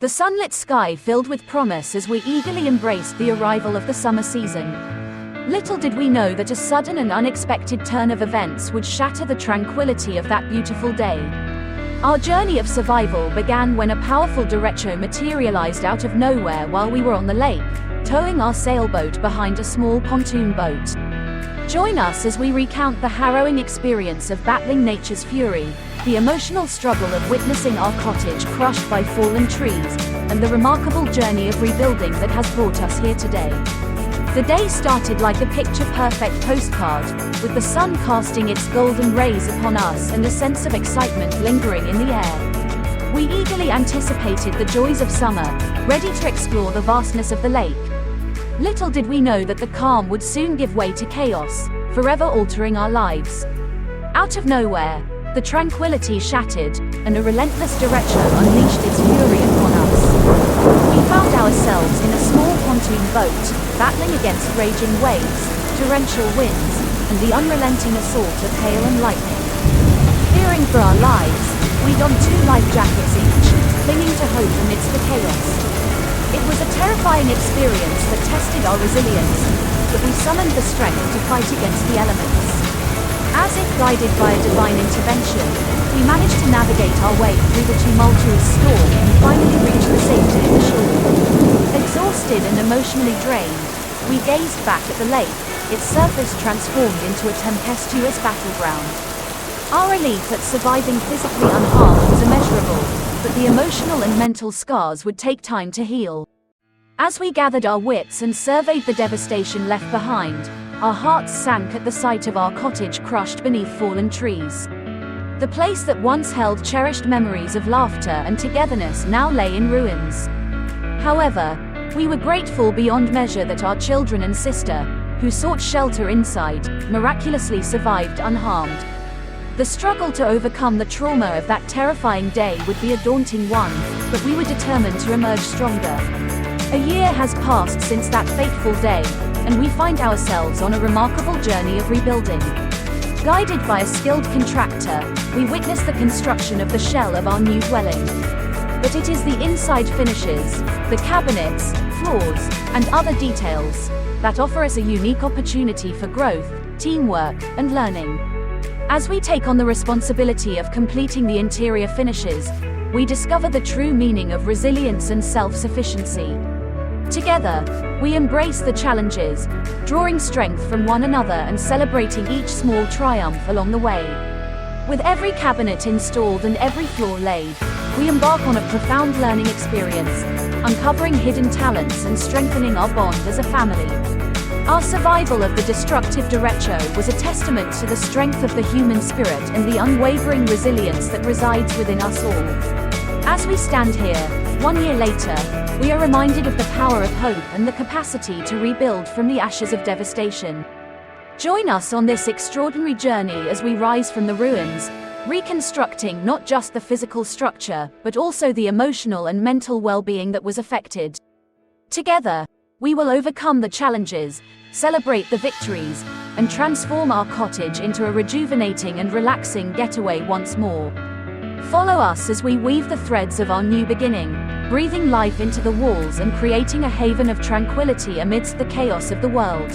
The sunlit sky filled with promise as we eagerly embraced the arrival of the summer season. Little did we know that a sudden and unexpected turn of events would shatter the tranquility of that beautiful day. Our journey of survival began when a powerful derecho materialized out of nowhere while we were on the lake, towing our sailboat behind a small pontoon boat. Join us as we recount the harrowing experience of battling nature's fury, the emotional struggle of witnessing our cottage crushed by fallen trees, and the remarkable journey of rebuilding that has brought us here today. The day started like a picture-perfect postcard, with the sun casting its golden rays upon us and a sense of excitement lingering in the air. We eagerly anticipated the joys of summer, ready to explore the vastness of the lake. Little did we know that the calm would soon give way to chaos, forever altering our lives. Out of nowhere, the tranquility shattered, and a relentless derecho unleashed its fury upon us. We found ourselves in a small pontoon boat, battling against raging waves, torrential winds, and the unrelenting assault of hail and lightning. Fearing for our lives, we donned 2 life jackets each, clinging to hope amidst the chaos. It was a terrifying experience that tested our resilience, but we summoned the strength to fight against the elements. As if guided by a divine intervention, we managed to navigate our way through the tumultuous storm and finally reached the safety of the shore. Exhausted and emotionally drained, we gazed back at the lake, its surface transformed into a tempestuous battleground. Our relief at surviving physically unharmed was immeasurable, but the emotional and mental scars would take time to heal. As we gathered our wits and surveyed the devastation left behind, our hearts sank at the sight of our cottage crushed beneath fallen trees. The place that once held cherished memories of laughter and togetherness now lay in ruins. However, we were grateful beyond measure that our children and sister, who sought shelter inside, miraculously survived unharmed. The struggle to overcome the trauma of that terrifying day would be a daunting one, but we were determined to emerge stronger. A year has passed since that fateful day, and we find ourselves on a remarkable journey of rebuilding. Guided by a skilled contractor, we witness the construction of the shell of our new dwelling. But it is the inside finishes, the cabinets, floors, and other details, that offer us a unique opportunity for growth, teamwork, and learning. As we take on the responsibility of completing the interior finishes, we discover the true meaning of resilience and self-sufficiency. Together, we embrace the challenges, drawing strength from one another and celebrating each small triumph along the way. With every cabinet installed and every floor laid, we embark on a profound learning experience, uncovering hidden talents and strengthening our bond as a family. Our survival of the destructive derecho was a testament to the strength of the human spirit and the unwavering resilience that resides within us all. As we stand here, 1 year later, we are reminded of the power of hope and the capacity to rebuild from the ashes of devastation. Join us on this extraordinary journey as we rise from the ruins, reconstructing not just the physical structure, but also the emotional and mental well-being that was affected. Together, we will overcome the challenges, celebrate the victories, and transform our cottage into a rejuvenating and relaxing getaway once more. Follow us as we weave the threads of our new beginning, breathing life into the walls and creating a haven of tranquility amidst the chaos of the world.